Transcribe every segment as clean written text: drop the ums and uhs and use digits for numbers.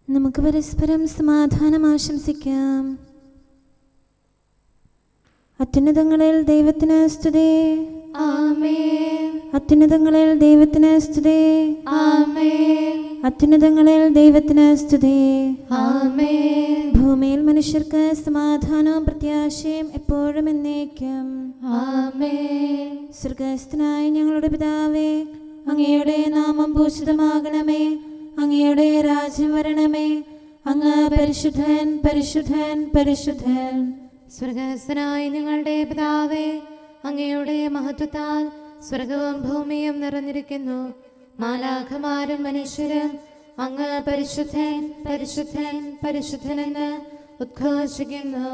നമുക്ക് പരസ്പരം സമാധാനം ആശംസിക്കാം. അത്യുന്നതങ്ങളിൽ ദൈവത്തിന് സ്തുതി. ആമേൻ. അത്യുന്നതങ്ങളിൽ ദൈവത്തിന് സ്തുതി. ആമേൻ. അത്യുന്നതങ്ങളിൽ ദൈവത്തിന് സ്തുതി. ആമേൻ. ഭൂമിയിൽ മനുഷ്യർക്ക് സമാധാനവും പ്രത്യാശയും എപ്പോഴും എന്നേക്കും. ആമേൻ. സ്വർഗ്ഗസ്ഥനായ ഞങ്ങളുടെ പിതാവേ, അങ്ങയുടെ നാമം പൂജിതമാകണമേ. അങ്ങയുടെ രാജ്യം വരണമേ. അങ്ങ് പരിശുദ്ധൻ, പരിശുദ്ധൻ, പരിശുദ്ധൻ. സ്വർഗ്ഗസ്ഥനായ ഞങ്ങളുടെ പിതാവേ, അങ്ങയുടെ മഹത്വത്താൽ സ്വർഗവും ഭൂമിയും നിറഞ്ഞിരിക്കുന്നു. മാലാഖമാരും മനുഷ്യരും അങ്ങ് പരിശുദ്ധൻ, പരിശുദ്ധൻ, പരിശുദ്ധനെന്ന് ഉദ്ഘോഷിക്കുന്നു.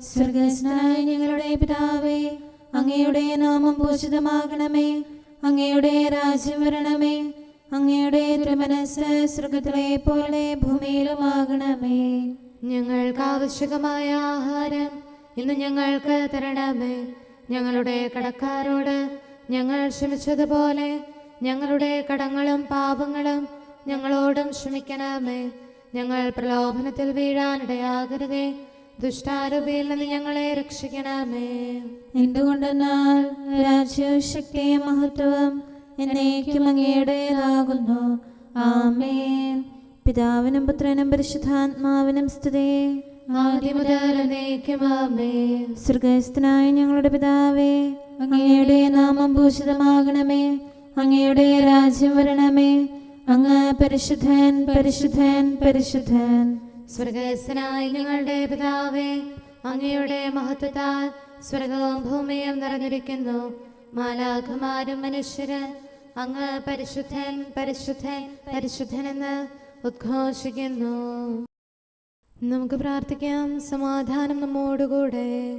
സ്വർഗ്ഗസ്ഥനായ ഞങ്ങളുടെ പിതാവേ, അങ്ങയുടെ നാമം പൂജിതമാകണമേ. അങ്ങയുടെ രാജ്യം വരണമേ. അങ്ങയുടെ തിരുമനസ്സ് സ്വർഗ്ഗത്തിലെ പോലെ ഭൂമിയിലുമാകണമേ. ഞങ്ങൾക്ക് ആവശ്യകമായ ആഹാരം ഇന്ന് ഞങ്ങൾക്ക് തരണമേ. ഞങ്ങളുടെ കടക്കാരോട് ഞങ്ങൾ ക്ഷമിച്ചതുപോലെ ഞങ്ങളുടെ കടങ്ങളും പാപങ്ങളും ഞങ്ങളോടും ക്ഷമിക്കണമേ. ഞങ്ങൾ പ്രലോഭനത്തിൽ വീഴാനിടയാകരുതേ. ദുഷ്ടാരൂപിയിൽ നിന്ന് ഞങ്ങളെ രക്ഷിക്കണമേ. എന്തുകൊണ്ടെന്നാൽ രാജ്യവും ശക്തിയും മഹത്വവും എന്നേക്കും അങ്ങയുടേതാകുന്നു. ആമേൻ. പിതാവിനും പുത്രനും പരിശുദ്ധാത്മാവിനും സ്തുതി. ആദ്യം മുതൽ എന്നേക്കും ആമേൻ. സ്വർഗ്ഗസ്ഥനായ ഞങ്ങളുടെ പിതാവേ, അങ്ങയുടെ നാമം പൂജിതമാകണമേ. അങ്ങയുടെ രാജ്യം വരണമേ. അങ്ങ് പരിശുദ്ധൻ, പരിശുദ്ധൻ, പരിശുദ്ധൻ. സ്വർഗ്ഗസ്ഥനായ ഞങ്ങളുടെ പിതാവേ, അങ്ങയുടെ മഹത്വത്താൽ സ്വർഗവും ഭൂമിയും നിറഞ്ഞിരിക്കുന്നു. മാലാഖമാരും മനുഷ്യരും അങ്ങ് പരിശുദ്ധൻ, പരിശുദ്ധൻ, പരിശുദ്ധനെന്ന് ഉദ്ഘോഷിക്കുന്നു. നമുക്ക് പ്രാർത്ഥിക്കാം. സമാധാനം നമ്മോടുകൂടെ.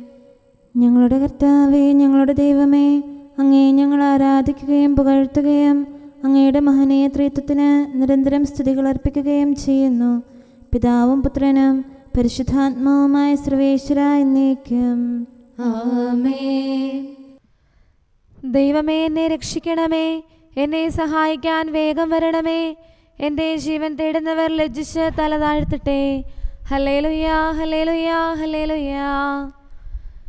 ഞങ്ങളുടെ കർത്താവേ, ഞങ്ങളുടെ ദൈവമേ, അങ്ങയെ ഞങ്ങൾ ആരാധിക്കുകയും പുകഴ്ത്തുകയും അങ്ങയുടെ മഹനീയ ത്രിത്വത്തിന് നിരന്തരം സ്തുതികൾ അർപ്പിക്കുകയും ചെയ്യുന്നു. പിതാവും പുത്രനും പരിശുദ്ധാത്മാവുമായ സർവേശ്വര എന്നേക്കും. ആമേൻ. ദൈവമേ, എന്നെ രക്ഷിക്കണമേ. എന്നെ സഹായിക്കാൻ വേഗം വരണമേ. എൻ്റെ ജീവൻ തേടുന്നവർ ലജ്ജിച്ച് തല താഴ്ത്തട്ടെ. ഹല്ലേലൂയാ, ഹല്ലേലൂയാ, ഹല്ലേലൂയാ.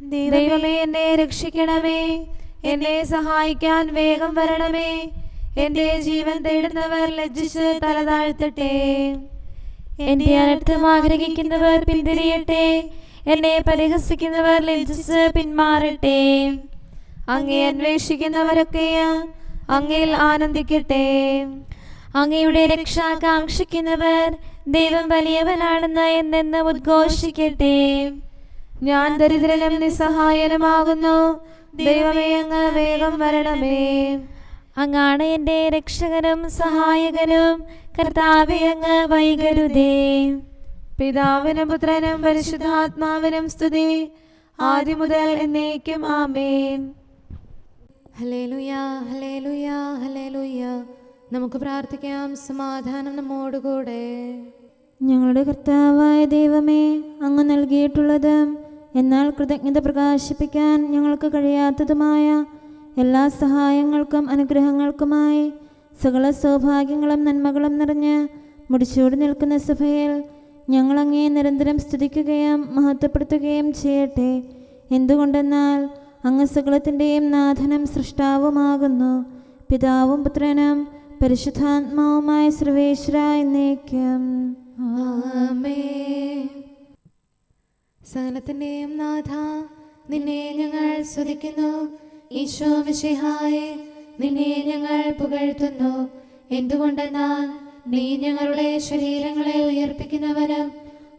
ദൈവമേ, എന്നെ രക്ഷിക്കണമേ. എന്നെ സഹായിക്കാൻ വേഗം വരണമേ. എൻ്റെ ജീവൻ തേടുന്നവർ ലജ്ജിച്ച് തല താഴ്ത്തട്ടെ. എൻ്റെ അനർത്ഥം ആഗ്രഹിക്കുന്നവർ പിന്തിരിയട്ടെ. എന്നെ പരിഹസിക്കുന്നവർ ലജ്ജിച്ച് പിന്മാറട്ടെ. അങ്ങയെ അന്വേഷിക്കുന്നവരൊക്കെയും അങ്ങയിൽ ആനന്ദിക്കട്ടെ. അങ്ങയുടെ രക്ഷ കാക്ഷിക്കുന്നവർ ദൈവം വലിയവനാണെന്ന് എന്നെന്ന് ഉദ്ഘോഷിക്കട്ടെ. ഞാൻ ദരിദ്രനും നിസ്സഹായനുമാകുന്നു. ദൈവമേ, അങ്ങ് വേഗം വരണമേ. അങ്ങാണ് എൻ്റെ രക്ഷകനും സഹായകനും. കർത്താവേ, അങ്ങ് വൈകരുതേ. പിതാവിനും പുത്രനും പരിശുദ്ധാത്മാവിനും സ്തുതി. ആദ്യം മുതൽ എന്നേക്കും ആമേൻ. ഹല്ലേലൂയാ, ഹല്ലേലൂയാ, ഹല്ലേലൂയാ. നമുക്ക് പ്രാർത്ഥിക്കാം. സമാധാനം നമ്മോടുകൂടെ. ഞങ്ങളുടെ കർത്താവായ ദൈവമേ, അങ്ങ് നൽകിയിട്ടുള്ളതും എന്നാൽ കൃതജ്ഞത പ്രകാശിപ്പിക്കാൻ ഞങ്ങൾക്ക് കഴിയാത്തതുമായ എല്ലാ സഹായങ്ങൾക്കും അനുഗ്രഹങ്ങൾക്കുമായി സകല സൗഭാഗ്യങ്ങളും നന്മകളും നിറഞ്ഞ് മുടിച്ചൂടി നിൽക്കുന്ന സഭയിൽ ഞങ്ങൾ അങ്ങയെ നിരന്തരം സ്തുതിക്കുകയും മഹത്വപ്പെടുത്തുകയും ചെയ്യട്ടെ. എന്തുകൊണ്ടെന്നാൽ അങ്ങ് സകലത്തിൻ്റെയും നാഥനും സൃഷ്ടാവുമാകുന്നു. പിതാവും പുത്രനും പരിശുദ്ധാത്മാവുമായ സർവേശ്വര എന്നേക്കും. ആമേൻ. സകലത്തിന്റെയും നാഥ, നിന്നെ ഞങ്ങൾ സ്തുതിക്കുന്നു. ഈശോ മിശിഹായേ, നിന്നെ ഞങ്ങൾ പുകഴ്ത്തുന്നു. എന്തുകൊണ്ടെന്നാൽ നീ ഞങ്ങളുടെ ശരീരങ്ങളെ ഉയർപ്പിക്കുന്നവനും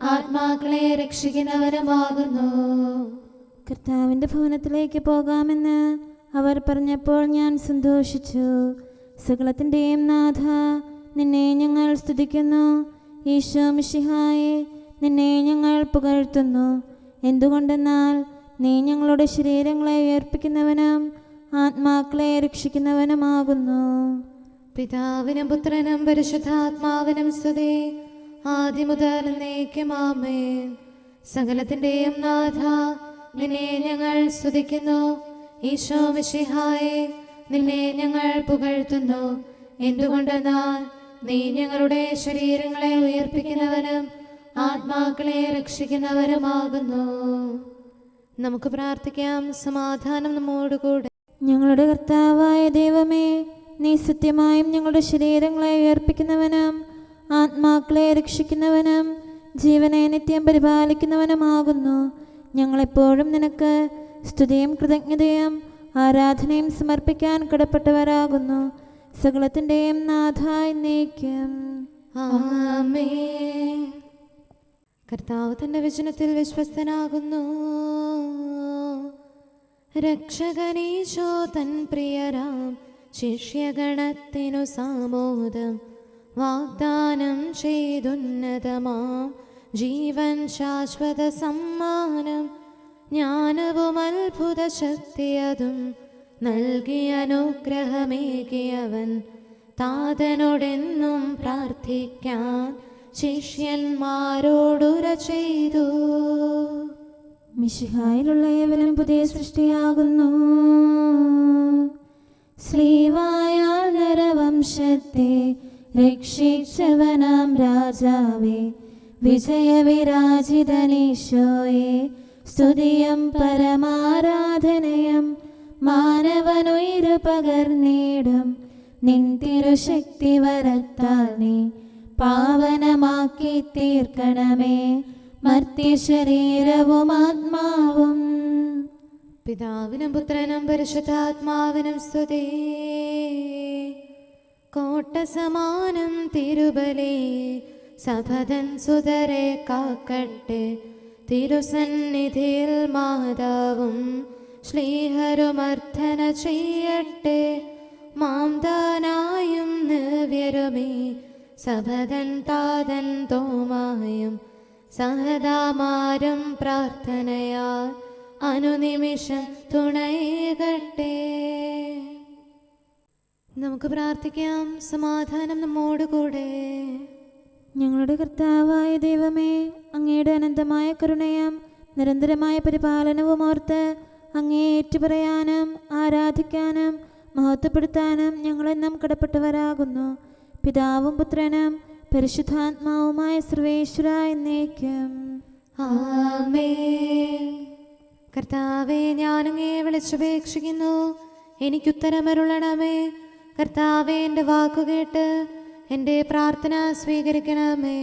ആത്മാക്കളെ രക്ഷിക്കുന്നവനുമാകുന്നു. കർത്താവിൻ്റെ ഭവനത്തിലേക്ക് പോകാമെന്ന് അവർ പറഞ്ഞപ്പോൾ ഞാൻ സന്തോഷിച്ചു. സകലത്തിൻ്റെയും നാഥ, നിന്നെ ഞങ്ങൾ സ്തുതിക്കുന്നു. ഈശോ മിശിഹായേ, നിന്നെ ഞങ്ങൾ പുകഴ്ത്തുന്നു. എന്തുകൊണ്ടെന്നാൽ നീ ഞങ്ങളുടെ ശരീരങ്ങളെ ഉയർപ്പിക്കുന്നവനും ആത്മാക്കളെ രക്ഷിക്കുന്നവനുമാകുന്നു. പിതാവിനും പുത്രനും പരിശുദ്ധാത്മാവിനും സ്തുതി. ആദ്യം മുതൽ എന്നേക്കും ആമേൻ. സകലത്തിന്റെയും നാഥ, നിന്നെ ഞങ്ങൾ സ്തുതിക്കുന്നു. ഈശോ മിശിഹായേ, നിന്നെ ഞങ്ങൾ പുകഴ്ത്തുന്നു. എന്തുകൊണ്ടെന്നാൽ നീ ഞങ്ങളുടെ ശരീരങ്ങളെ ഉയർപ്പിക്കുന്നവനും ആത്മാക്കളെ രക്ഷിക്കുന്നവരുമാകുന്നു. നമുക്ക് പ്രാർത്ഥിക്കാം. സമാധാനം നമ്മോടുകൂടെ. ഞങ്ങളുടെ കർത്താവായ ദൈവമേ, നീ സത്യമായും ഞങ്ങളുടെ ശരീരങ്ങളെ ഉയർപ്പിക്കുന്നവനും ആത്മാക്കളെ രക്ഷിക്കുന്നവനും ജീവനെ നിത്യം പരിപാലിക്കുന്നവനുമാകുന്നു. ഞങ്ങളെപ്പോഴും നിനക്ക് സ്തുതിയും കൃതജ്ഞതയും ആരാധനയും സമർപ്പിക്കാൻ കടപ്പെട്ടവരാകുന്നു. സകലത്തിൻ്റെയും നാഥ എന്നേക്കും. ആമേൻ. കർത്താവ് തന്റെ വചനത്തിൽ വിശ്വസ്തനാകുന്നു. രക്ഷകനീശോ തൻ പ്രിയരാം ശിഷ്യഗണത്തിനു സാമോദം വാഗ്ദാനം ചെയ്തുന്നതമാം ജീവൻ ശാശ്വത സമ്മാനം ജ്ഞാനവും അത്ഭുത ശക്തിയതും നൽകിയ അനുഗ്രഹമേകിയവൻ താതനോടെന്നും പ്രാർത്ഥിക്കാൻ ശിഷ്യന്മാരോടുര ചെയ്തു. മിശിഹായിലുള്ള ഏവനും പുതിയ സൃഷ്ടിയാകുന്നു. ശ്രീവായാൽ നരവംശത്തെ രക്ഷിച്ചവനാം രാജാവേ, വിജയവിരാജിതനീശോയെ സ്തുതിയും പരമാരാധനയും മാനവനുയിരു പകർന്നേടും നിൻ തിരുശക്തി വരത്താൽ നീ പാവനമാക്കി തീർക്കണമേ മർത്യശരീരവും ആത്മാവും. പിതാവിനും പുത്രനും പരിശുദ്ധാത്മാവിനും സ്തുതി. കോട്ടസമാനം തിരുബലി സഭതൻ സുതരെ കാക്കട്ടെ. തിരുസന്നിധിയിൽ മാതാവും ശ്ലീഹരുമർദ്ധന ചെയ്യട്ടെ. മാംദാനായും നവ്യരുമേ സഭതൻ താതൻ തോമായും സഹദാമാരും പ്രാർത്ഥനയാൽ അനുനിമിഷം തുണയേകട്ടെ. നമുക്ക് പ്രാർത്ഥിക്കാം. സമാധാനം നമ്മോടുകൂടെ. ഞങ്ങളുടെ കർത്താവായ ദൈവമേ, അങ്ങയുടെ അനന്തമായ കരുണയും നിരന്തരമായ പരിപാലനവും ഓർത്ത് അങ്ങേ ഏറ്റുപറയാനും ആരാധിക്കാനും മഹത്വപ്പെടുത്താനും ഞങ്ങളെന്നും കടപ്പെട്ടവരാകുന്നു. പിതാവും പുത്രനും പരിശുദ്ധാത്മാവുമായ സർവേശ്വര എന്നേക്കും. ആമേൻ. കർത്താവേ, ഞാനങ്ങേ വിളിച്ചപേക്ഷിക്കുന്നു, എനിക്കുത്തരമരുളണമേ. കർത്താവേ, എൻ്റെ വാക്കുകേട്ട് എൻ്റെ പ്രാർത്ഥന സ്വീകരിക്കണമേ.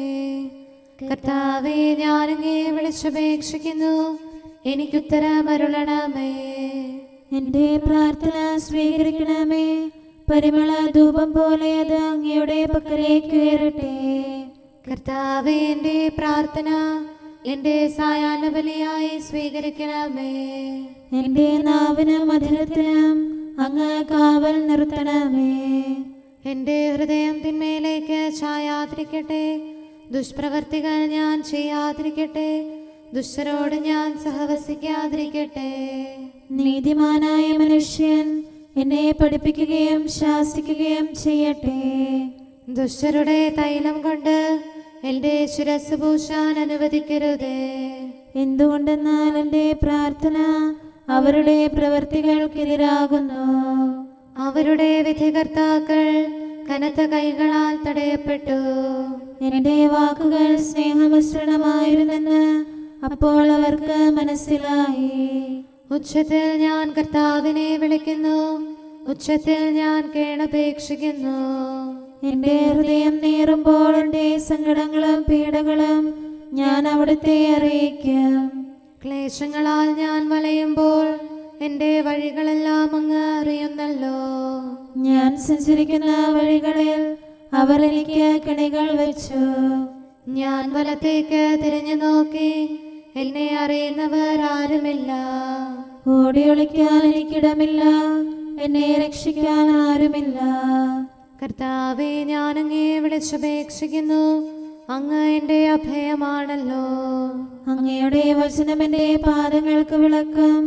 കർത്താവേ, ഞാനങ്ങേ വിളിച്ചപേക്ഷിക്കുന്നു, എനിക്കുത്തരമരുളണമേ. എൻ്റെ പ്രാർത്ഥന സ്വീകരിക്കണമേ. പരിമള ധൂപം പോലെ അത് അങ്ങയുടെ പക്കലേക്ക് ഉയരട്ടെ. കർത്താവേ, എൻ്റെ പ്രാർത്ഥന എൻ്റെ സായാഹ്ന ബലിയായി സ്വീകരിക്കണമേ. എൻ്റെ നാവിനും മധുരത്തിനും അങ്ങ് കാവൽ നിർത്തണമേ. എൻ്റെ ഹൃദയം തിന്മയിലേക്ക് ചായാതിരിക്കട്ടെ. ദുഷ്പ്രവർത്തികൾ ഞാൻ ചെയ്യാതിരിക്കട്ടെ. ദുഷ്ടരോട് ഞാൻ സഹവസിക്കാതിരിക്കട്ടെ. നീതിമാനായ മനുഷ്യൻ എന്നെ പഠിപ്പിക്കുകയും ശാസിക്കുകയും ചെയ്യട്ടെ. ദുഷ്ടരുടെ തൈലം കൊണ്ട് എൻ്റെ ശിരസ് പൂശാൻ അനുവദിക്കരുതേ. എന്തുകൊണ്ടെന്നാൽ എൻ്റെ പ്രാർത്ഥന അവരുടെ പ്രവൃത്തികൾക്കെതിരാകുന്നു. അവരുടെ വിധികർത്താക്കൾ കനത്ത കൈകളാൽ തടയപ്പെട്ടു. എൻ്റെ വാക്കുകൾ സ്നേഹമിശ്രണമായിരുന്നെന്ന് അപ്പോൾ അവർക്ക് മനസ്സിലായി. ഉച്ചത്തിൽ ഞാൻ കർത്താവിനെ വിളിക്കുന്നു, ഉച്ചത്തിൽ ഞാൻ കേണപേക്ഷിക്കുന്നു. എൻ്റെ ഹൃദയം നീറുമ്പോൾ എൻ്റെ സങ്കടങ്ങളും പീഡകളും ഞാൻ അവിടുത്തെ അറിയിക്കും. ക്ലേശങ്ങളാൽ ഞാൻ വലയുമ്പോൾ എൻ്റെ വഴികളെല്ലാം അങ്ങ് അറിയുന്നല്ലോ. ഞാൻ സഞ്ചരിക്കുന്ന വഴികളിൽ അവർ എനിക്ക് കെണികൾ വെച്ചു. ഞാൻ വലത്തേക്ക് തിരിഞ്ഞു നോക്കി, എന്നെ അറിയുന്നവർ ആരുമില്ല. ഓടിയൊളിക്കാൻ എനിക്കിടമില്ല, എന്നെ രക്ഷിക്കാൻ ആരുമില്ല. കർത്താവേ, ഞാനങ്ങേ വിളിച്ചപേക്ഷിക്കുന്നു, അങ്ങ് എൻ്റെ അഭയമാണല്ലോ. അങ്ങയുടെ വചനം എൻ്റെ പാദങ്ങൾക്ക് വിളക്കും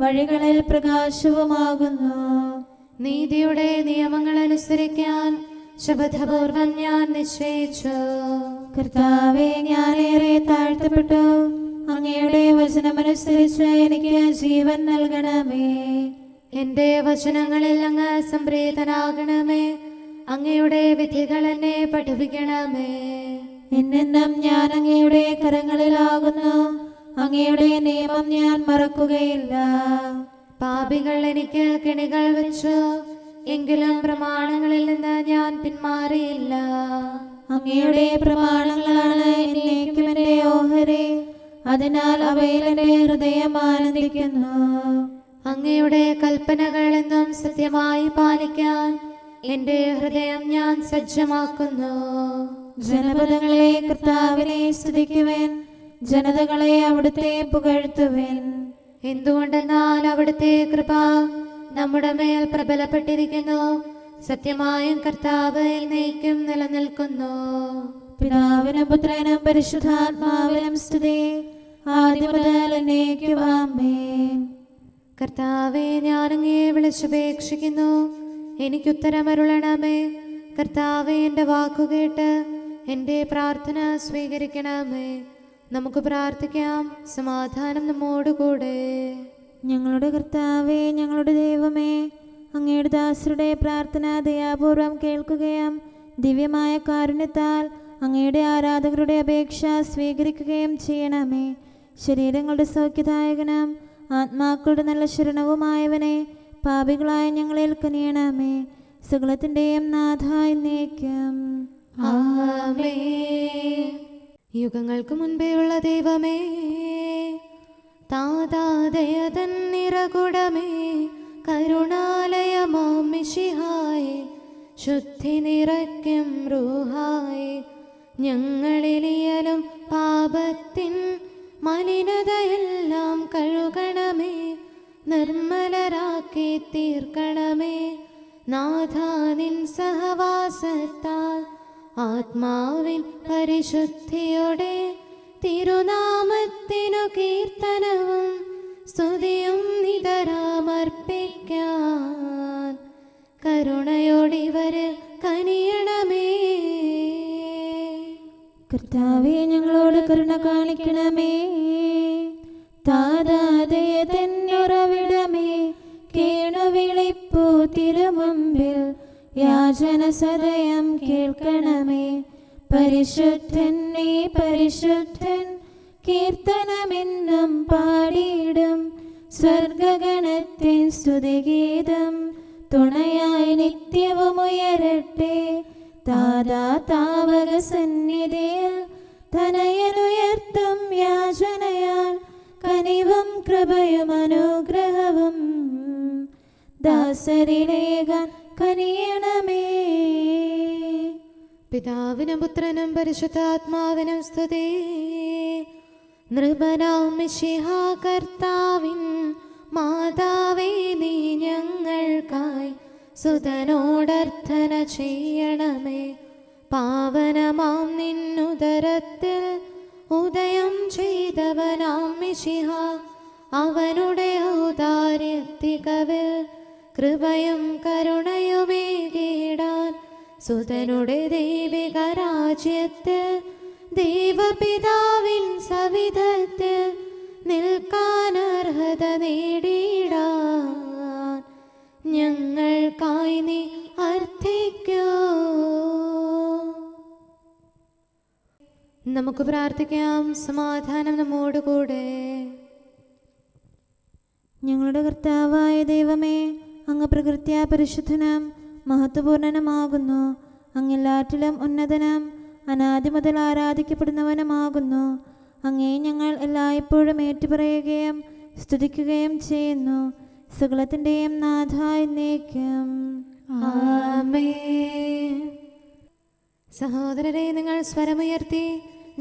വഴികളിൽ പ്രകാശവുമാകുന്നു. നീതിയുടെ നിയമങ്ങൾ അനുസരിക്കാൻ ശപഥപൂർവം ഞാൻ നിശ്ചയിച്ചു. കർത്താവേ, ഞാനേറെ താഴ്ത്തപ്പെട്ടു. അങ്ങയുടെ വചനമനുസരിച്ച് എനിക്ക് ജീവൻ നൽകണമേ. എൻ്റെ വചനങ്ങളിൽ അങ്ങ് സംപ്രീതനാകണമേ. അങ്ങയുടെ വിധികൾ എന്നെ പഠിപ്പിക്കണമേ. എന്നെന്നും ഞാൻ അങ്ങയുടെ കരങ്ങളിലാകുന്നു, അങ്ങയുടെ നിയമം ഞാൻ മറക്കുകയില്ല. പാപികൾ എനിക്ക് കെണികൾ വെച്ചു, എങ്കിലും പ്രമാണങ്ങളിൽ നിന്ന് ഞാൻ പിന്മാറിയില്ല. അങ്ങയുടെ പ്രമാണങ്ങളാണ് എന്നേക്കും എന്റെ ഓഹരി, അതിനാൽ അവയിൽ എന്റെ ഹൃദയം ആനന്ദിക്കുന്നു. അങ്ങയുടെ കൽപ്പനകൾ എന്നും സത്യമായി പാലിക്കാൻ എന്റെ ഹൃദയം ഞാൻ സജ്ജമാക്കുന്നു. ജനപദങ്ങളെ കർത്താവിനെ സ്തുതിക്കുവേൻ, ജനതകളെ അവിടുത്തെ പുകഴ്ത്തുവേൻ. എന്തുകൊണ്ടെന്നാൽ അവിടുത്തെ കൃപ നമ്മുടെ മേൽ പ്രബലപ്പെട്ടിരിക്കുന്നു. സത്യമായും കർത്താവ് എന്നേക്കും നിലനിൽക്കുന്നു. പിതാവിനും പുത്രനും പരിശുദ്ധാത്മാവിനും സ്തുതി, ആദ്യം മുതൽ എന്നേക്കും ആമേൻ. കർത്താവെ, ഞാൻ അങ്ങയെ വിളിച്ചപേക്ഷിക്കുന്നു, എനിക്കുത്തരമരുളണമേ. കർത്താവെ, എൻ്റെ വാക്കുകേട്ട് എൻ്റെ പ്രാർത്ഥന സ്വീകരിക്കണമേ. നമുക്ക് പ്രാർത്ഥിക്കാം. സമാധാനം നമ്മോടുകൂടെ. ഞങ്ങളുടെ കർത്താവേ, ഞങ്ങളുടെ ദൈവമേ, അങ്ങയുടെ ദാസരുടെ പ്രാർത്ഥന ദയാപൂർവം കേൾക്കുകയും ദിവ്യമായ കാരുണ്യത്താൽ അങ്ങയുടെ ആരാധകരുടെ അപേക്ഷ സ്വീകരിക്കുകയും ചെയ്യണമേ. ശരീരങ്ങളുടെ സൗഖ്യദായകനും ആത്മാക്കളുടെ നല്ല ശരണവുമായവനെ, പാപികളായ ഞങ്ങളിൽ കനിയണമേ. സകലത്തിൻ്റെയും നാഥ എന്നേക്കും ആമേൻ. യുഗങ്ങൾക്ക് മുൻപേയുള്ള ദൈവമേ, താതാദയതൻ നിറകുടമേ, കരുണാലയമാം മിശിഹായേ, ശുദ്ധി നിറയ്ക്കും റൂഹായേ, ഞങ്ങളിലിയലും പാപത്തിൻ മലിനതയെല്ലാം കഴുകണമേ, നിർമ്മലരാക്കി തീർക്കണമേ. നാഥാ, നിൻ സഹവാസത്താൽ ആത്മാവിൻ പരിശുദ്ധിയോടെ തിരുനാമത്തിനു കീർത്തനവും സ്തുതിയും നിതരാമർപ്പിക്കാൻ കരുണയോടിവരിൽ കനിയണമേ. കർത്താവേ, ഞങ്ങളോട് കരുണ കാണിക്കണമേ. താതാദയതന്നുറവിടമേ, കേണുവിളിപ്പൂ തിരുമുമ്പിൽ യാചന സദയം കേൾക്കണമേ. പരിശുദ്ധൻ നീ പരിശുദ്ധൻ, കീർത്തനമെന്നും പാടിയിടും സ്വർഗഗണത്തിൻ സ്തുതിഗീതം തുണയായി നിത്യവും ഉയരട്ടെ. താതാ താവക സന്നിധിയിൽ തനയനുയർത്തും യാചനയാൽ കനിവും കൃപയും അനുഗ്രഹവും ദാസരിലേകാൻ കനിയണമേ. പിതാവിനും പുത്രനും പരിശുദ്ധാത്മാവിനും സ്തുതി. നൃപനാം മിശിഹാ കർത്താവിൻ മാതാവേ, നീ ഞങ്ങൾക്കായി സുതനോടർത്ഥന ചെയ്യണമേ. പാവനമാം നിന്നുദരത്തിൽ ഉദയം ചെയ്തവനാം മിശിഹ, അവനുടെ ഔദാര്യത്തികവിൽ കൃപയും കരുണയുമേകിടാൻ സുതനുടെ ദൈവിക രാജ്യത്തിൽ ദൈവപിതാവിൻ സവിധത്തിൽ നിൽക്കാൻ അർഹത നേടിയിടാൻ ഞങ്ങൾക്കായി നീ അർത്ഥിക്കൂ. നമുക്ക് പ്രാർത്ഥിക്കാം. സമാധാനം നമ്മോടുകൂടെ. ഞങ്ങളുടെ കർത്താവായ ദൈവമേ, അങ്ങ് പ്രകൃത്യാ പരിശുദ്ധനും മഹത്വപൂർണനുമാകുന്നു. അങ്ങെല്ലാറ്റിലും ഉന്നതനും അനാദി മുതൽ ആരാധിക്കപ്പെടുന്നവനുമാകുന്നു. അങ്ങേ ഞങ്ങൾ എല്ലായ്പ്പോഴും ഏറ്റുപറയുകയും സ്തുതിക്കുകയും ചെയ്യുന്നു. സകലത്തിൻ്റെയും നാഥ എന്നേക്കും ആമേൻ. സഹോദരരെ, നിങ്ങൾ സ്വരമുയർത്തി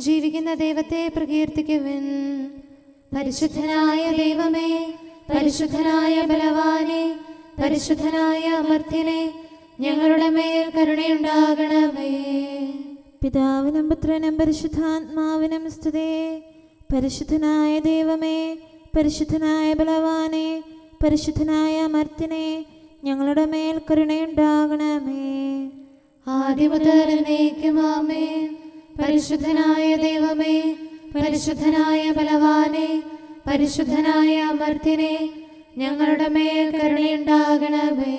ജീവിക്കുന്ന ദൈവത്തെ പ്രകീർത്തിക്കുവിൻ. പരിശുദ്ധനായ ദൈവമേ, പരിശുദ്ധനായ ബലവാനെ, പരിശുദ്ധനായ അമർത്യനെ, ഞങ്ങളുടെ മേൽ കരുണയുണ്ടാകണമേ. പിതാവിനും പുത്രനും പരിശുദ്ധാത്മാവിനും സ്തുതി. പരിശുദ്ധനായ ദൈവമേ, പരിശുദ്ധനായ ബലവാനെ, പരിശുദ്ധനായ അമർത്യനെ, ഞങ്ങളുടെ മേൽ കരുണയുണ്ടാകണമേ. ആദ്യം മുതൽ എന്നേക്കും ആമേൻ. പരിശുദ്ധനായ ദൈവമേ, പരിശുദ്ധനായ ബലവാനെ, പരിശുദ്ധനായ അമർത്യനെ, ഞങ്ങളുടെ മേൽ കരുണയുണ്ടാകണമേ.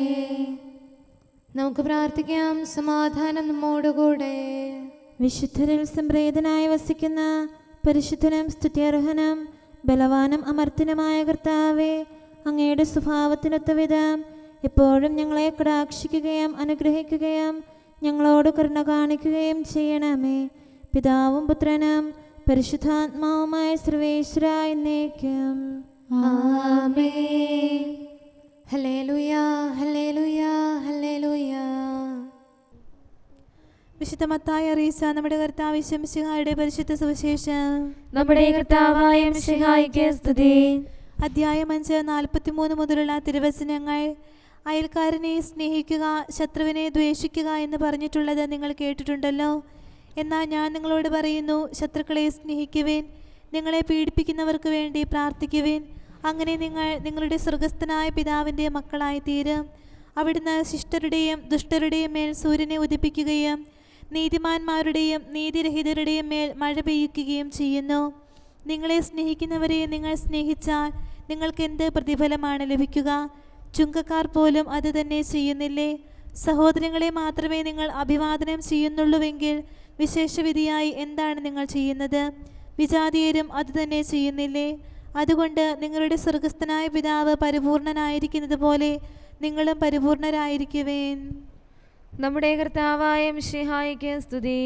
നമുക്ക് പ്രാർത്ഥിക്കാം. സമാധാനം നമ്മോടുകൂടെ. വിശുദ്ധരിൽ സംപ്രീതനായി വസിക്കുന്ന പരിശുദ്ധനും സ്തുത്യർഹനും ബലവാനും അമർത്തിനുമായ കർത്താവേ, അങ്ങയുടെ സ്വഭാവത്തിനൊത്ത വിധം എപ്പോഴും ഞങ്ങളെ കടാക്ഷിക്കുകയും അനുഗ്രഹിക്കുകയും ഞങ്ങളോട് കരുണ കാണിക്കുകയും ചെയ്യണമേ. പിതാവും പുത്രനും പരിശുദ്ധാത്മാവുമായ സർവേശ്വര എന്നേക്കും. ആമേൻ. ഹല്ലേലൂയ, ഹല്ലേലൂയ, ഹല്ലേലൂയ. വിശുദ്ധ മത്തായി അറിയിച്ച നമ്മുടെ കർത്താവ് മിശിഹായുടെ പരിശുദ്ധ സുവിശേഷം. നമ്മുടെ കർത്താവായ മിശിഹായ്ക്ക് സ്തുതി. അധ്യായം 5 43 മുതലുള്ള തിരുവചനങ്ങൾ. അയൽക്കാരനെ സ്നേഹിക്കുക, ശത്രുവിനെ ദ്വേഷിക്കുക എന്ന് പറഞ്ഞിട്ടുള്ളത് നിങ്ങൾ കേട്ടിട്ടുണ്ടല്ലോ. എന്നാൽ ഞാൻ നിങ്ങളോട് പറയുന്നു, ശത്രുക്കളെ സ്നേഹിക്കുവിൻ, നിങ്ങളെ പീഡിപ്പിക്കുന്നവർക്ക് വേണ്ടി പ്രാർത്ഥിക്കുവിൻ. അങ്ങനെ നിങ്ങൾ നിങ്ങളുടെ സ്വർഗസ്ഥനായ പിതാവിൻ്റെ മക്കളായി തീരും. അവിടുന്ന് ശിഷ്ടരുടെയും ദുഷ്ടരുടെയും മേൽ സൂര്യനെ ഉദിപ്പിക്കുകയും നീതിമാന്മാരുടെയും നീതിരഹിതരുടെയും മേൽ മഴ പെയ്യിക്കുകയും ചെയ്യുന്നു. നിങ്ങളെ സ്നേഹിക്കുന്നവരെ നിങ്ങൾ സ്നേഹിച്ചാൽ നിങ്ങൾക്ക് എന്ത് പ്രതിഫലമാണ് ലഭിക്കുക? ചുങ്കക്കാർ പോലും അത് തന്നെ ചെയ്യുന്നില്ലേ? സഹോദരങ്ങളെ മാത്രമേ നിങ്ങൾ അഭിവാദനം ചെയ്യുന്നുള്ളൂവെങ്കിൽ വിശേഷവിധിയായി എന്താണ് നിങ്ങൾ ചെയ്യുന്നത്? വിജാതീയരും അതുതന്നെ ചെയ്യുന്നില്ലേ? അതുകൊണ്ട് നിങ്ങളുടെ സ്വർഗസ്ഥനായ പിതാവ് പരിപൂർണനായിരിക്കുന്നത് പോലെ നിങ്ങളും പരിപൂർണരായിരിക്കുവേൻ. നമ്മുടെ കർത്താവായ മിശിഹായ്ക്ക് സ്തുതി.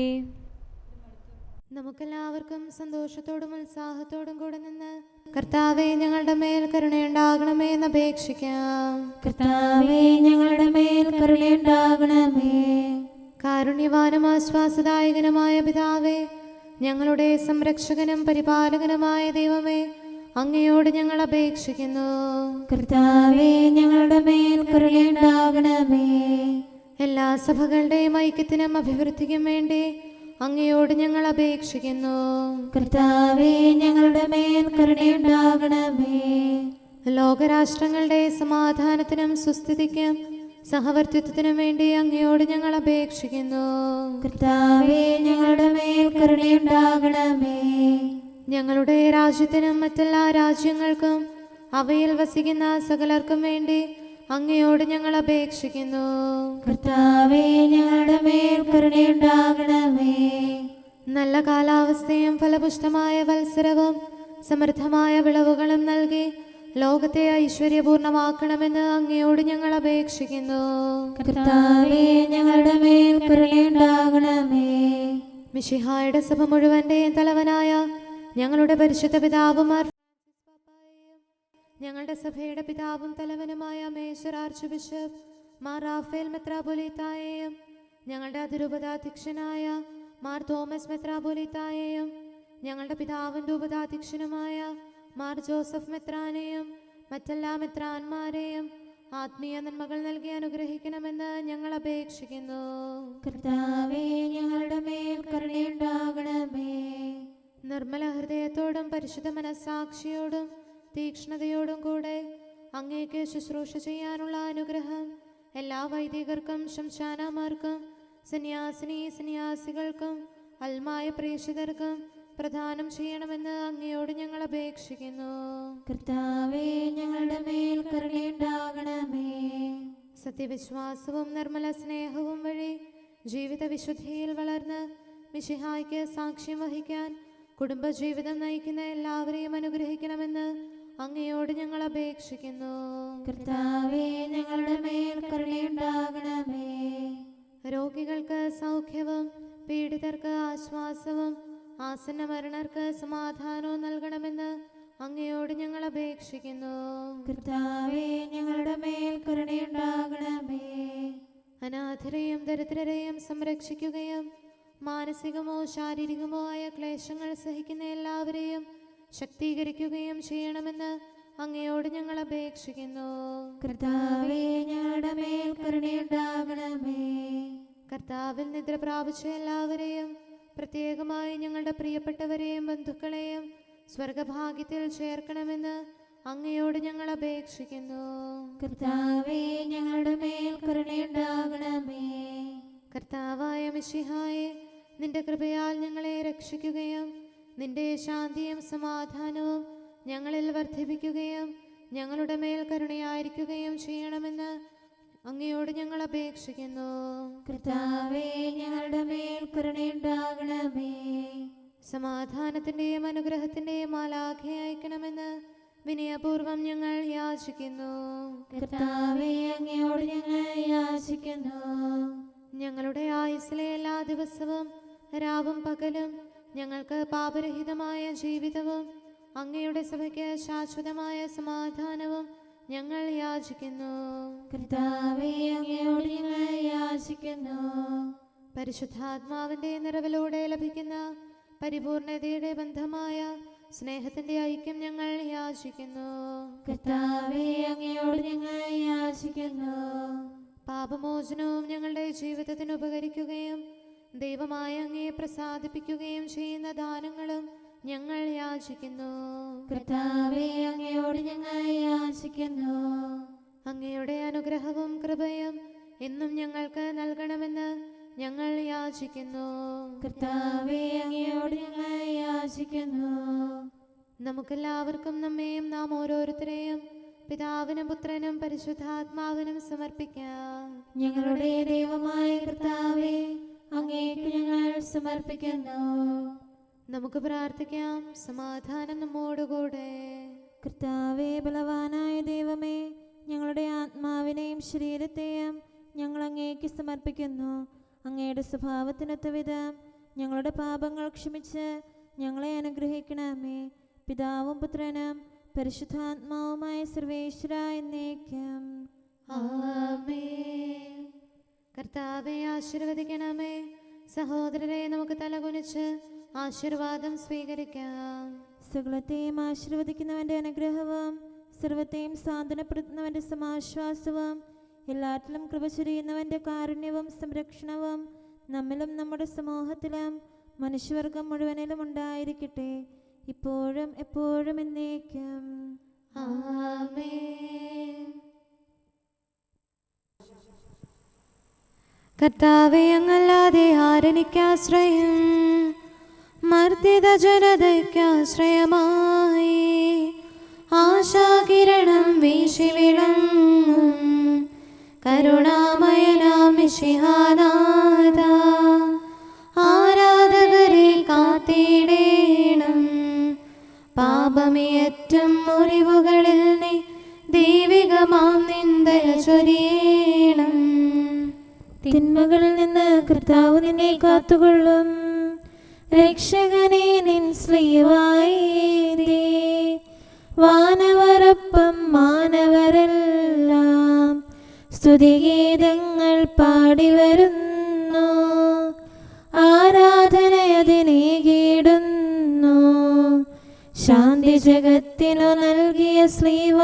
നമുക്കെല്ലാവർക്കും സന്തോഷത്തോടും ഉത്സാഹത്തോടും കൂടെ നിന്ന് കർത്താവേ, ഞങ്ങളുടെ മേൽ കരുണയുണ്ടാകണമേ എന്ന് അപേക്ഷിക്കാം. കർത്താവേ, ഞങ്ങളുടെ മേൽ കരുണയുണ്ടാകണമേ. കാരുണ്യവാനും ആശ്വാസദായകനുമായ പിതാവേ, ഞങ്ങളുടെ സംരക്ഷകനും പരിപാലകനുമായ ദൈവമേ, അങ്ങയോട് ഞങ്ങൾ അപേക്ഷിക്കുന്നു. കർത്താവേ, ഞങ്ങളുടെ മേൽ കരുണയുണ്ടാകണമേ. എല്ലാ സഭകളുടെയും ഐക്യത്തിനും അഭിവൃദ്ധിക്കും വേണ്ടി അങ്ങയോട് ഞങ്ങൾ അപേക്ഷിക്കുന്നു. കർത്താവേ, ഞങ്ങളുടെ മേൽ കരുണയുണ്ടാകണമേ. ലോകരാഷ്ട്രങ്ങളുടെ സമാധാനത്തിനും സുസ്ഥിതിക്കും സഹവർത്തിത്വത്തിനും വേണ്ടി അങ്ങയോട് ഞങ്ങൾ അപേക്ഷിക്കുന്നു. കർത്താവേ, ഞങ്ങളുടെ മേൽ കരുണയുണ്ടാകണമേ. ഞങ്ങളുടെ രാജ്യത്തിനും മറ്റെല്ലാ രാജ്യങ്ങൾക്കും അവയിൽ വസിക്കുന്ന സകലർക്കും വേണ്ടി അങ്ങയോട് ഞങ്ങൾ അപേക്ഷിക്കുന്നു. കർത്താവേ, ഞങ്ങളുടെ മേൽ കരുണയുണ്ടാകണമേ. നല്ല കാലാവസ്ഥയും ഫലപുഷ്ടമായ വത്സരവും സമൃദ്ധമായ വിളവുകളും നൽകി ലോകത്തെ ഐശ്വര്യപൂർണമാക്കണമെന്ന് അങ്ങയോട് ഞങ്ങൾ അപേക്ഷിക്കുന്നു. കർത്താവേ, ഞങ്ങളുടെ മേൽ കരുണയുണ്ടാകണമേ. മിശിഹായുടെ സഭ മുഴുവന്റെയും തലവനായ ഞങ്ങളുടെ പരിശുദ്ധ പിതാവുമാർ ഞങ്ങളുടെ സഭയുടെ പിതാവും തലവനുമായ major archbishop Mar Raphael മെത്രാപൊലീത്തായെയും ഞങ്ങളുടെ അതിരൂപതാധ്യക്ഷനായ മാർ തോമസ് മെത്രാപൊലീത്തായെയും ഞങ്ങളുടെ പിതാവിൻ്റെ ഉപതാധ്യക്ഷനുമായ മാർ ജോസഫ് മെത്രാനെയും മറ്റെല്ലാ മെത്രാന്മാരെയും ആത്മീയ നന്മകൾ നൽകി അനുഗ്രഹിക്കണമെന്ന് ഞങ്ങൾ അപേക്ഷിക്കുന്നു. കർത്താവേ, ഞങ്ങളുടെ മേൽ കരുണയുണ്ടാകണമേ. നിർമ്മല ഹൃദയത്തോടും പരിശുദ്ധ മനസ്സാക്ഷിയോടും തീക്ഷ്ണതയോടും കൂടെ അങ്ങേക്ക് ശുശ്രൂഷ ചെയ്യാനുള്ള അനുഗ്രഹം എല്ലാ വൈദികർക്കും ശംശാനമാർക്കും സന്യാസികൾക്കും അൽമായ പ്രേക്ഷിതർക്കും പ്രദാനം ചെയ്യണമെന്ന് അങ്ങയോട് ഞങ്ങൾ അപേക്ഷിക്കുന്നു. കർത്താവേ, ഞങ്ങളുടെ മേൽ കരുണയുണ്ടാകണമേ. സത്യവിശ്വാസവും നിർമ്മല സ്നേഹവും വഴി ജീവിത വിശുദ്ധിയിൽ വളർന്ന് മിശിഹായ്ക്ക് സാക്ഷ്യം വഹിക്കാൻ കുടുംബജീവിതം നയിക്കുന്ന എല്ലാവരെയും അനുഗ്രഹിക്കണമെന്ന് അങ്ങയോട് ഞങ്ങൾ അപേക്ഷിക്കുന്നു. കർത്താവേ, ഞങ്ങളുടെ മേൽ കരുണയുണ്ടാകണമേ. രോഗികൾക്ക് സൗഖ്യവും പീഡിതർക്ക് ആശ്വാസവും ആസന്ന മരണർക്ക് സമാധാനവും നൽകണമെന്ന് അങ്ങയോട് ഞങ്ങൾ അപേക്ഷിക്കുന്നു. കർത്താവേ, ഞങ്ങളുടെ മേൽ കരുണയുണ്ടാകണമേ. അനാഥരെയും ദരിദ്രരെയും സംരക്ഷിക്കുകയും മാനസികമോ ശാരീരികമോ ആയ ക്ലേശങ്ങൾ സഹിക്കുന്ന എല്ലാവരെയും ശക്തീകരിക്കുകയും ചെയ്യണമെന്ന് അങ്ങയോട് ഞങ്ങൾ അപേക്ഷിക്കുന്നു. കർത്താവേ, ഞങ്ങളുടെ മേൽ കരുണയുണ്ടാകണമേ. കർത്താവിൽ നിദ്ര പ്രാപിച്ച എല്ലാവരെയും പ്രത്യേകമായി ഞങ്ങളുടെ പ്രിയപ്പെട്ടവരെയും ബന്ധുക്കളെയും സ്വർഗഭാഗ്യത്തിൽ ചേർക്കണമെന്ന് അങ്ങയോട് ഞങ്ങൾ അപേക്ഷിക്കുന്നു. കർത്താവേ, ഞങ്ങളുടെ മേൽ കരുണയുണ്ടാകണമേ. കർത്താവായ മിശിഹായെ, നിന്റെ കൃപയാൽ ഞങ്ങളെ രക്ഷിക്കുകയും നിന്റെ ശാന്തിയും സമാധാനവും ഞങ്ങളിൽ വർദ്ധിപ്പിക്കുകയും ഞങ്ങളുടെ മേൽ കരുണയായിരിക്കുകയും ചെയ്യണമെന്ന് അങ്ങയോട് ഞങ്ങൾ അപേക്ഷിക്കുന്നു. കർത്താവേ ഞങ്ങളുടെ മേൽ കരുണയുണ്ടാകണമേ. സമാധാനത്തിന്റെയും അനുഗ്രഹത്തിന്റെയും മാലാഖയെ അയക്കണമെന്ന് വിനയപൂർവം ഞങ്ങൾ യാചിക്കുന്നു. കർത്താവേ അങ്ങയോട് ഞങ്ങൾ യാചിക്കുന്നു. ഞങ്ങളുടെ ആയുസ്സിലെ എല്ലാ ദിവസവും രാവും പകലും ഞങ്ങൾക്ക് പാപരഹിതമായ ജീവിതവും അങ്ങയുടെ സഭയ്ക്ക് ശാശ്വതമായ സമാധാനവും ഞങ്ങൾ യാചിക്കുന്നു. കർത്താവേ അങ്ങയോട് ഞങ്ങൾ യാചിക്കുന്നു. പരിശുദ്ധാത്മാവിന്റെ നിറവിലൂടെ ലഭിക്കുന്ന പരിപൂർണതയുടെ ബന്ധമായ സ്നേഹത്തിന്റെ ഐക്യം ഞങ്ങൾ യാചിക്കുന്നു. കർത്താവേ അങ്ങയോട് ഞങ്ങൾ യാചിക്കുന്നു. പാപമോചനവും ഞങ്ങളുടെ ജീവിതത്തിന് ഉപകരിക്കുകയും ദൈവമായ അങ്ങയെ പ്രസാദിപ്പിക്കുകയും ചെയ്യുന്ന ദാനങ്ങളും ഞങ്ങൾ യാചിക്കുന്നു. കർത്താവേ അങ്ങയോട് ഞങ്ങൾ യാചിക്കുന്നു. അങ്ങയുടെ അനുഗ്രഹവും കൃപയും എന്നും ഞങ്ങൾക്ക് നൽകണമെന്ന് ഞങ്ങൾ യാചിക്കുന്നു. കർത്താവേ അങ്ങയോട് ഞങ്ങൾ യാചിക്കുന്നു. നമുക്കെല്ലാവർക്കും നമ്മെയും നാം ഓരോരുത്തരെയും പിതാവിനും പുത്രനും പരിശുദ്ധാത്മാവിനും സമർപ്പിക്കാം. ഞങ്ങളുടെ ദൈവമായ കർത്താവേ അങ്ങേക്ക് ഞങ്ങൾ സമർപ്പിക്കുന്നു. നമുക്ക് പ്രാർത്ഥിക്കാം. സമാധാനം നമ്മോടുകൂടെ. കർത്താവേ, ബലവാനായ ദൈവമേ, ഞങ്ങളുടെ ആത്മാവിനെയും ശരീരത്തെയും ഞങ്ങൾ അങ്ങേക്ക് സമർപ്പിക്കുന്നു. അങ്ങയുടെ സ്വഭാവത്തിനൊത്ത വിധം ഞങ്ങളുടെ പാപങ്ങൾ ക്ഷമിച്ച് ഞങ്ങളെ അനുഗ്രഹിക്കണമേ. പിതാവും പുത്രനും പരിശുദ്ധാത്മാവുമായ സർവേശ്വര എന്നേക്കും ആമേൻ. കർത്താവെ ആശീർവദിക്കണമേ. സഹോദരരെ, നമുക്ക് തലകുനിച്ച് ആശീർവാദം സ്വീകരിക്കാം. സകലത്തെയും ആശീർവദിക്കുന്നവന്റെ അനുഗ്രഹവും സർവത്തെയും സാന്ത്വനപ്പെടുത്തുന്നവന്റെ സമാശ്വാസവും എല്ലാറ്റിലും കൃപ ചൊരിയുന്നവന്റെ കാരുണ്യവും സംരക്ഷണവും നമ്മിലും നമ്മുടെ സമൂഹത്തിലും മനുഷ്യവർഗം മുഴുവനിലും ഉണ്ടായിരിക്കട്ടെ, ഇപ്പോഴും എപ്പോഴും എന്നേക്കും ആമേൻ. കർത്താവേ, അങ്ങല്ലാതെ ആരെനിക്കാശ്രയം? മർദ്ദിത ജനതയ്ക്കാശ്രയമായി ആശാകിരണം വീശി വിളങ്ങും കരുണാമയനാം മിശിഹാനാഥ, ആരാധകരെ കാത്തിടേണം. പാപമിയറ്റും മുറിവുകളിൽ നീ ദൈവികമാം നിന്ദയ ചൊരിയണം. തിന്മകളിൽ നിന്ന് കർത്താവ് നിന്നെ കാത്തുകൊള്ളും. രക്ഷകനെ നിൻ സ്ലീവായി വാനവരൊപ്പം മാനവരെല്ലാം സ്തുതിഗീതങ്ങൾ പാടി വരുന്നു. ആരാധനയതിനേകിടുന്നു. ശാന്തി ജഗത്തിനു നൽകിയ സ്ലീവ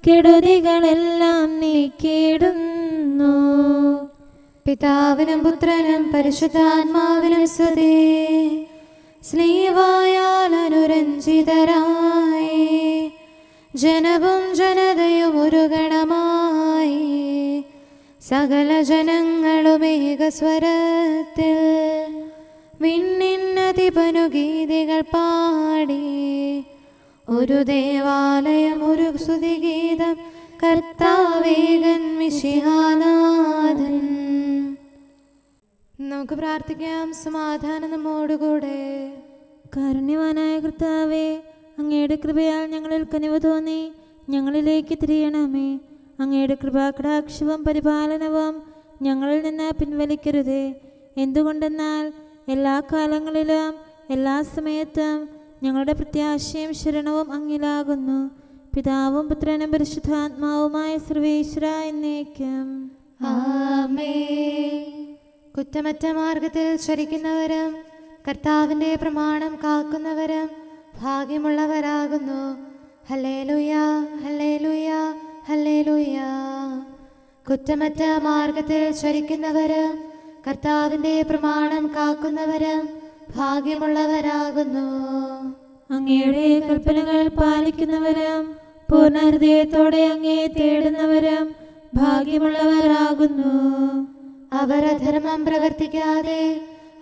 കെടുതികളെല്ലാം നീക്കിയിടുന്നു. പിതാവിനും പുത്രനും പരിശുദ്ധാത്മാവിനും സ്തുതി. സ്ലീവായാൽ അനുരഞ്ജിതരായി ജനവും ജനതയും ഒരു ഗണമായി സകല ജനങ്ങളും ഏകസ്വരത്തിൽ വിണ്ണിന്നതിപനു ഗീതികൾ പാടി ഒരു ദേവാലയം ഒരു സ്തുതിഗീതം കർത്താവേകൻ മിശിഹാനാഥൻ. നമുക്ക് പ്രാർത്ഥിക്കാം. സമാധാനം നമ്മോടുകൂടെ. കാരുണ്യവാനായ കർത്താവേ, അങ്ങയുടെ കൃപയാൽ ഞങ്ങളിൽ കനിവ് തോന്നി ഞങ്ങളിലേക്ക് തിരിയണമേ. അങ്ങയുടെ കൃപാകടാക്ഷവും പരിപാലനവും ഞങ്ങളിൽ നിന്ന് പിൻവലിക്കരുതേ. എന്തുകൊണ്ടെന്നാൽ എല്ലാ കാലങ്ങളിലും എല്ലാ സമയത്തും ഞങ്ങളുടെ പ്രത്യാശയും ശരണവും അങ്ങിലാകുന്നു. പിതാവും പുത്രനും പരിശുദ്ധാത്മാവുമായ സർവേശ്വര എന്നേക്കും ആമേൻ. കുറ്റമറ്റ മാർഗത്തിൽ ചരിക്കുന്നവരും കർത്താവിൻ്റെ പ്രമാണം കാക്കുന്നവരും ഭാഗ്യമുള്ളവരാകുന്നു. ഹല്ലേലൂയ, ഹല്ലേലൂയ, ഹല്ലേലൂയ. കുറ്റമറ്റ മാർഗത്തിൽ ചരിക്കുന്നവരും കർത്താവിൻ്റെ പ്രമാണം കാക്കുന്നവരും ഭാഗ്യമുള്ളവരാകുന്നു. അങ്ങയുടെ കൽപ്പനകൾ പാലിക്കുന്നവരും പൂർണ്ണ ഹൃദയത്തോടെ അങ്ങയെ തേടുന്നവരും ഭാഗ്യമുള്ളവരാകുന്നു. അവർ അധർമ്മം പ്രവർത്തിക്കാതെ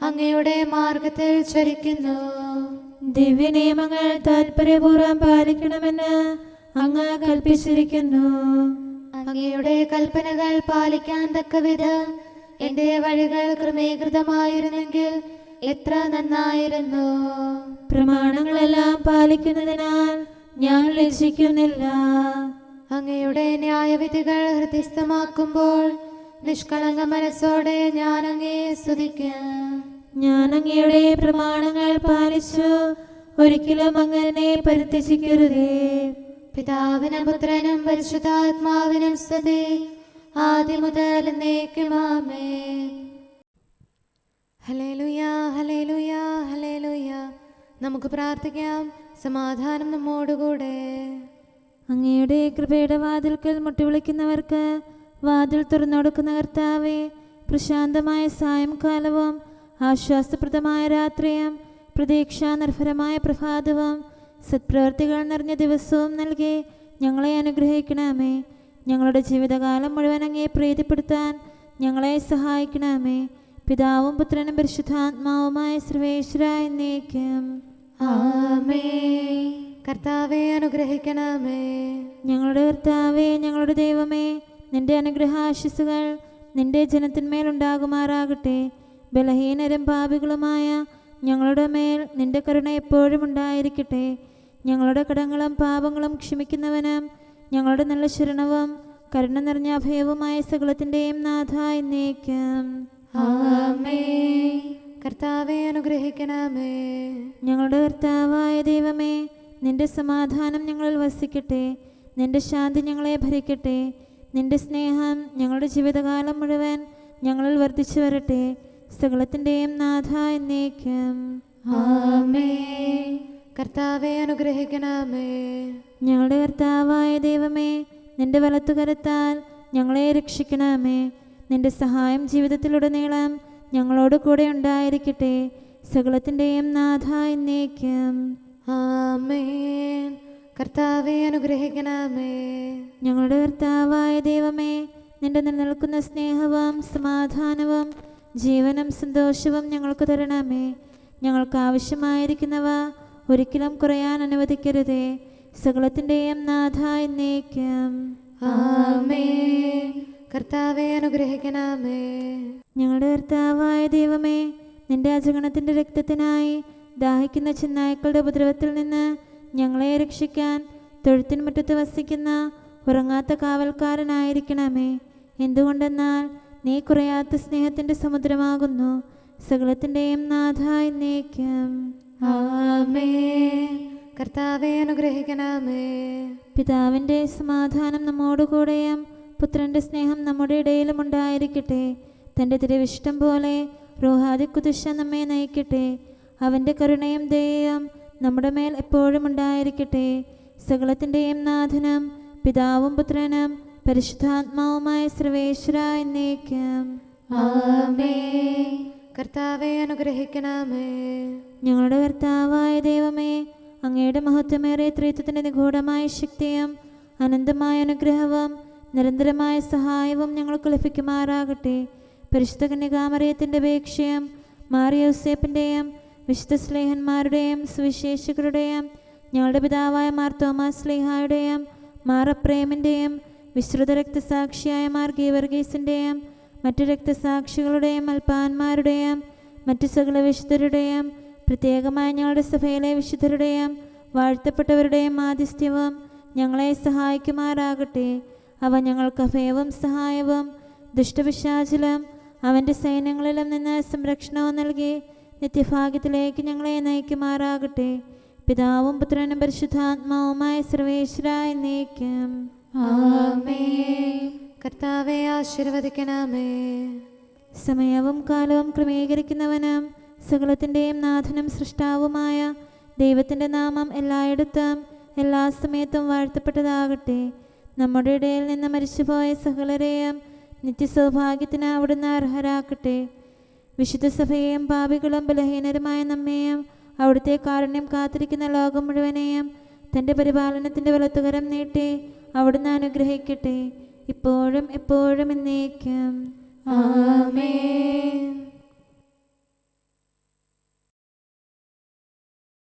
അങ്ങയുടെ മാർഗത്തിൽ ചരിക്കുന്നു. ദിവ്യനിയമങ്ങൾ താൽപര്യപൂർവ്വം പാലിക്കണമെന്ന് അങ്ങ് കൽപ്പിച്ചിരിക്കുന്നു. അങ്ങയുടെ കൽപ്പനകൾ പാലിക്കാൻ തക്കവിധം എന്റെ വഴികൾ ക്രമീകൃതമായിരുന്നെങ്കിൽ എത്ര നന്നായിരുന്നു. പ്രമാണങ്ങളെല്ലാം പാലിക്കുന്നതിനാൽ ഞാൻ ലജ്ജിക്കുന്നില്ല. അങ്ങയുടെ ന്യായവിധികൾ ഹൃദയസ്ഥമാക്കുമ്പോൾ നിഷ്കളങ്ക മനസ്സോടെ ഞാൻ അങ്ങയെ സ്തുതിക്കാം. ഞാൻ അങ്ങയുടെ പ്രമാണങ്ങൾ പാലിച്ചു, ഒരിക്കലും അങ്ങനെ പരിത്യജിക്കരുതേ. പിതാവിനും പുത്രനും പരിശുദ്ധാത്മാവിനും സ്തുതി, ആദ്യം മുതൽ എന്നേക്കും ആമേൻ. ഹല്ലേലൂയ, ഹല്ലേലൂയ, ഹല്ലേലൂയ. നമുക്ക് പ്രാർത്ഥിക്കാം. സമാധാനം നമ്മോടുകൂടെ. അങ്ങയുടെ കൃപയുടെ വാതിൽക്കൽ മുട്ടിവിളിക്കുന്നവർക്ക് വാതിൽ തുറന്നുകൊടുക്കുന്ന കർത്താവേ, പ്രശാന്തമായ സായംകാലവും ആശ്വാസപ്രദമായ രാത്രിയും പ്രതീക്ഷാനിർഭരമായ പ്രഭാതവും സത്പ്രവർത്തികൾ നിറഞ്ഞ ദിവസവും നൽകി ഞങ്ങളെ അനുഗ്രഹിക്കണമേ. ഞങ്ങളുടെ ജീവിതകാലം മുഴുവൻ അങ്ങയെ പ്രീതിപ്പെടുത്താൻ ഞങ്ങളെ സഹായിക്കണമേ. പിതാവും പുത്രനും പരിശുദ്ധാത്മാവുമായ സർവേശ്വരായ എന്നേക്കും ആമേൻ. കർത്താവേ അനുഗ്രഹിക്കണമേ. ഞങ്ങളുടെ കർത്താവേ, ഞങ്ങളുടെ ദൈവമേ, നിന്റെ അനുഗ്രഹാശിസുകൾ നിന്റെ ജനത്തിന്മേലുണ്ടാകുമാറാകട്ടെ. ബലഹീനരും പാപികളുമായ ഞങ്ങളുടെ മേൽ നിന്റെ കരുണ എപ്പോഴും ഉണ്ടായിരിക്കട്ടെ. ഞങ്ങളുടെ കടങ്ങളും പാപങ്ങളും ക്ഷമിക്കുന്നവനും ഞങ്ങളുടെ നല്ല ശരണവും കരുണ നിറഞ്ഞ അഭയവുമായ സകലത്തിൻ്റെയും നാഥ എന്നേക്കും ആമേൻ. കർത്താവേ അനുഗ്രഹിക്കണമേ. ഞങ്ങളുടെ കർത്താവായ ദൈവമേ, നിന്റെ സമാധാനം ഞങ്ങളിൽ വസിക്കട്ടെ. നിന്റെ ശാന്തി ഞങ്ങളെ ഭരിക്കട്ടെ. നിന്റെ സ്നേഹം ഞങ്ങളുടെ ജീവിതകാലം മുഴുവൻ ഞങ്ങളിൽ വർദ്ധിച്ചു വരട്ടെ. സകലത്തിൻ്റെയും നാഥ എന്നേക്കും ആമേൻ. കർത്താവേ അനുഗ്രഹിക്കണമേ. ഞങ്ങളുടെ കർത്താവായ ദൈവമേ, നിന്റെ വലത്തുകരത്താൽ ഞങ്ങളെ രക്ഷിക്കണമേ. നിന്റെ സഹായം ജീവിതത്തിലുടനീളം ഞങ്ങളോട് കൂടെ ഉണ്ടായിരിക്കട്ടെ. സകലത്തിൻ്റെയും നാഥ എന്നേക്കും ആമേൻ. കർത്താവേ അനുഗ്രഹിക്കണമേ. ഞങ്ങളുടെ കർത്താവായ ദൈവമേ, നിന്റെ നിലനിൽക്കുന്ന സ്നേഹവും സമാധാനവും ജീവനും സന്തോഷവും ഞങ്ങൾക്ക് തരണമേ. ഞങ്ങൾക്ക് ആവശ്യമായിരിക്കുന്നവ ഒരിക്കലും കുറയാൻ അനുവദിക്കരുതേ. സകലത്തിൻ്റെയും നാഥ എന്നേക്കും ആമേൻ. കർത്താവേ അനുഗ്രഹിക്കണമേ. ഞങ്ങളുടെ കർത്താവായ ദൈവമേ, നിന്റെ അജഗണത്തിൻ്റെ രക്തത്തിനായി ദാഹിക്കുന്ന ചെന്നായ്ക്കളുടെ ഉപദ്രവത്തിൽ നിന്ന് ഞങ്ങളെ രക്ഷിക്കാൻ തൊഴുത്തിൻ മുറ്റത്ത് വസിക്കുന്ന ഉറങ്ങാത്ത കാവൽക്കാരനായിരിക്കണമേ. എന്തുകൊണ്ടെന്നാൽ നീ കുറയാത്ത സ്നേഹത്തിൻ്റെ സമുദ്രമാകുന്നു. സകലത്തിൻ്റെയും നാഥ എന്നേക്കും ആമേൻ. കർത്താവേ അനുഗ്രഹിക്കണമേ. പിതാവിൻ്റെ സമാധാനം നമ്മോടുകൂടെയും പുത്രൻ്റെ സ്നേഹം നമ്മുടെ ഇടയിലും ഉണ്ടായിരിക്കട്ടെ. തൻ്റെ തിരുവിഷ്ടം പോലെ റൂഹാദിക്കുദിശ നമ്മെ നയിക്കട്ടെ. അവൻ്റെ കരുണയും ദയയും നമ്മുടെ മേൽ എപ്പോഴും ഉണ്ടായിരിക്കട്ടെ. സകലത്തിൻ്റെയും നാഥനും പിതാവും പുത്രനും പരിശുദ്ധാത്മാവുമായ സർവേശ്വര എന്നേക്കും ആമേൻ. കർത്താവേ അനുഗ്രഹിക്കണമേ. ഞങ്ങളുടെ കർത്താവായ ദൈവമേ, അങ്ങയുടെ മഹത്വമേറിയ ത്രിത്വത്തിൻ്റെ നിഗൂഢമായ ശക്തിയും അനന്തമായ അനുഗ്രഹവും നിരന്തരമായ സഹായവും ഞങ്ങൾക്ക് ലഭിക്കുമാറാകട്ടെ. പരിശുദ്ധ കന്യകാമറിയത്തിൻ്റെ അപേക്ഷയും മാറിയോസേപ്പിൻ്റെയും വിശുദ്ധ സ്ലേഹന്മാരുടെയും സുവിശേഷകരുടെയും ഞങ്ങളുടെ പിതാവായ മാർ തോമാസ് സ്ലീഹായുടെയും മാർ അപ്രേമിൻ്റെയും വിശ്രുത രക്തസാക്ഷിയായ മാർ ഗീവർഗീസിൻ്റെയും മറ്റു രക്തസാക്ഷികളുടെയും അൽപ്പാന്മാരുടെയും മറ്റു സകല വിശുദ്ധരുടെയും പ്രത്യേകമായ ഞങ്ങളുടെ സഭയിലെ വിശുദ്ധരുടെയും വാഴ്ത്തപ്പെട്ടവരുടെയും മാധ്യസ്ഥ്യവും ഞങ്ങളെ സഹായിക്കുമാറാകട്ടെ. അവ ഞങ്ങൾക്ക് അഭയവും സഹായവും ദുഷ്ടപിശാചിലും അവൻ്റെ സൈന്യങ്ങളിലും നിന്ന് സംരക്ഷണവും നൽകി നിത്യഭാഗ്യത്തിലേക്ക് ഞങ്ങളെ നയിക്കുമാറാകട്ടെ. പിതാവും പുത്രനും പരിശുദ്ധാത്മാവുമായ സർവേശ്വര എന്നേക്കും ആമേൻ. കർത്താവേ ആശീർവദിക്കണമേ. സമയവും കാലവും ക്രമീകരിക്കുന്നവനും സകലത്തിൻ്റെയും നാഥനും സൃഷ്ടാവുമായ ദൈവത്തിൻ്റെ നാമം എല്ലായിടത്തും എല്ലാ സമയത്തും വാഴ്ത്തപ്പെട്ടതാകട്ടെ. നമ്മുടെ ഇടയിൽ നിന്ന് മരിച്ചുപോയ സകലരെയും നിത്യസൗഭാഗ്യത്തിന് അവിടുന്ന് അർഹരാക്കട്ടെ. വിശുദ്ധ സഭയെയും പാപികളും ബലഹീനരുമായ നമ്മെയും അവിടുത്തെ കാരുണ്യം കാത്തിരിക്കുന്ന ലോകം മുഴുവനെയും തൻ്റെ പരിപാലനത്തിൻ്റെ വലത്തുകരം നീട്ടി അവിടുന്ന് അനുഗ്രഹിക്കട്ടെ, ഇപ്പോഴും എപ്പോഴും എന്നേക്കും ആമേൻ.